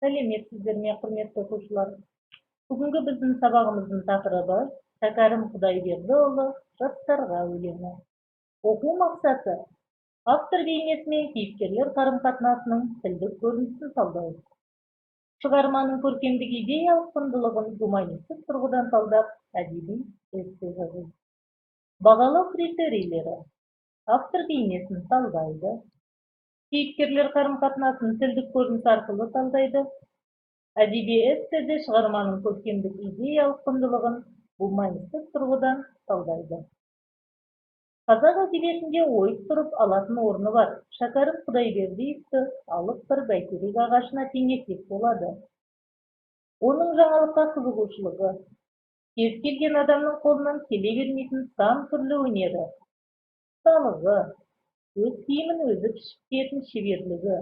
Сәлеметсіздер ме, құрметті оқушылар? Бүгінгі біздің сабағымыздың тақырыбы Шәкәрім Құдайбердіұлы «Жастарға өлеңі». Оқу мақсаты автор бейнесі мен кейіпкерлер қарым-қатынасының тілдік көрінісін талдау. Шығарманың көркемдік идеялық құндылығын гуманистік тұрғыдан талдап, әдеби эссе жазу. Бағалау критерийлері: автор бейнесін талдайды, кейіпкерлер қарым-қатынасын тілдік көрініс арқылы талдайды, әдеби эсседе шығарманың көркемдік идеялық құндылығын гуманистік тұрғыдан талдайды. Қазақ әдебиетінде ойып тұрып алатын орны бар. Шәкәрім Құдайбердиевті алып бір бәйтерек ағашына теңесек болады. Оның жаңалыққа қызығушылығы, кез келген адамның қолынан келе бермейтін сан түрлі өнері, ұсталығы, өз киімін өзі пішіп киетін шеберлігі,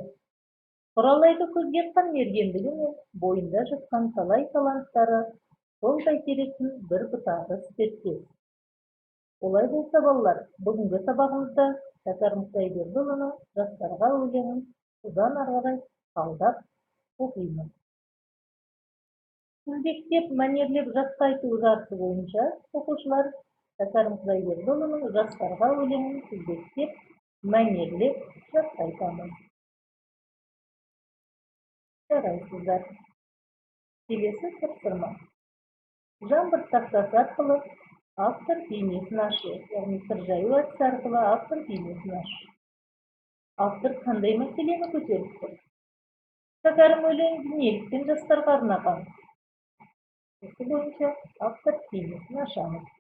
құралайды көзге мергендігі мен бойында жатқан талай таланттары сол бәйтеректің бір бұтағы іспеттес. Олай болса, балалар, бүгінгі сабағымызда Шәкәрім Құдайбердіұлының «Жастарға өлеңін» одан ары қарай талдап оқимыз. Тізбектеп, мәнерлеп жасқа айту жарысы бойынша оқушылар Шәкәрім Құдайбердіұлының «Жастарға өлеңін» тізбектеп, мәнерлеп жасқа айтамыз. Жарайсыздар. Келесі тапсырма. Жаңбыр тақтасы арқылы автор бейнесін ашу, яғни сыр жаю әдісі арқылы автор бейнесін ашу. Автор қандай мәселені көтеріп тұр? Шәкәрім өлеңін неліктен жастарға арнаған? Осы бойынша автор бейнесін ашамыз.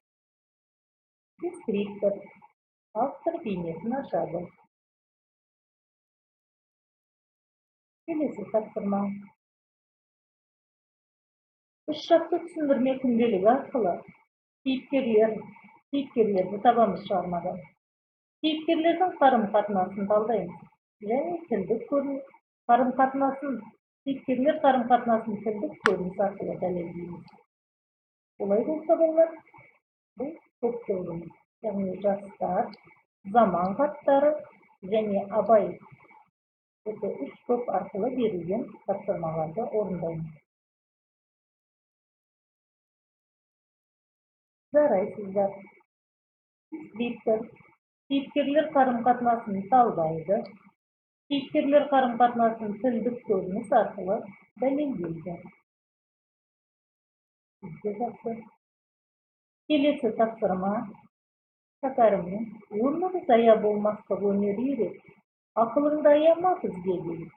Дескриптор. Автор бейнесін ашады. Келесі тапсырма. Үш жақты түсіндірме күнделігі арқылы кейіпкерлерді табамыз шығармада. Кейіпкерлердің қарым-қатынасын талдаймыз. Және тілдік кейіпкерлер қарым-қатынасын тілдік көрініс арқылы дәлелдейміз. Олай болса, балалар, бұл топтығымыз, яғни жастар, заман хаттары және абай. Осы үш топ арқылы берілген тапсырмаларды орындаймыз. Жарайсыздар. Дескриптор. Кейіпкерлер қарым-қатынасын талдайды. Кейіпкерлер қарым-қатынасын тілдік көрініс арқылы дәлелдейді. Келесі тапсырма. Шәкәрімнің «Өмір зая болмастық өнер үйрет, ақылыңды аяма бізге»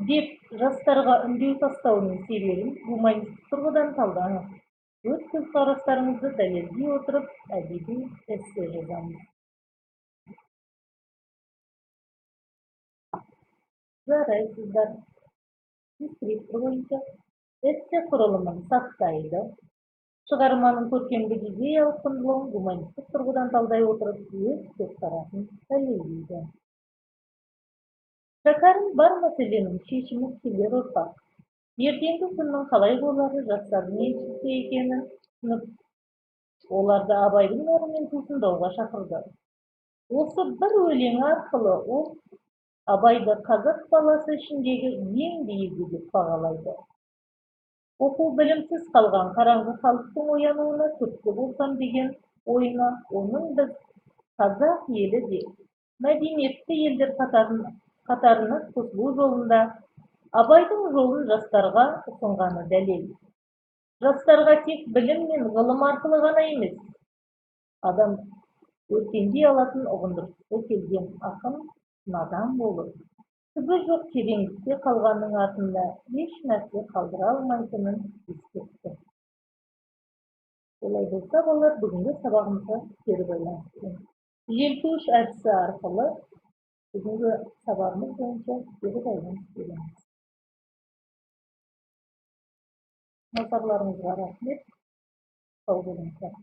деп жастарға үндеу тастауының себебін гуманистік тұрғыдан талдаңыз. Өз көзқарастарыңызды дәлелдей отырып, әдеби эссе жазамыз. Жарайсыздар. Дескриптор бойынша эссе құрылымын сақтайды. Шығарманың көркемдік идеялық құндылығын гуманистік тұрғыдан талдай отырып, өз көзқарасын дәлелдейді. Шәкәрім бар мәселенің шешімі келер ұрпақ. Ертеңгі күннің қалай болары жастардың еншісінде екенін түсініп, оларды абайдың нарымен сусындауға шақырды. Осы бір өлеңі арқылы ол абайды қазақ баласы ішіндегі ең биігі деп бағалайды. Оқу білімсіз қалған қараңғы халықтың оянуына түрткі болсам деген ойына оның біз қазақ елі де мәдениетті елдер қатарына қосылу жолында абайдың жолын жастарға ұсынғаны дәлел. Жастарға тек білім мен ғылым арқылы ғана емес, адам өркендей алатын ұғындырғысы келген ақын надан болып, түбі жоқ тереңдікте қалғанның артында еш нәрсе қалдыра алмайтынын ескертті. Олай болса, балалар, бүгінгі сабағымызға кері байланыстырыңыз. Желпуіш әдісі арқылы бүгінгі сабағымыз бойынша кері байланыстырамыз. Назарларыңызға рахмет. Сау болыңыздар.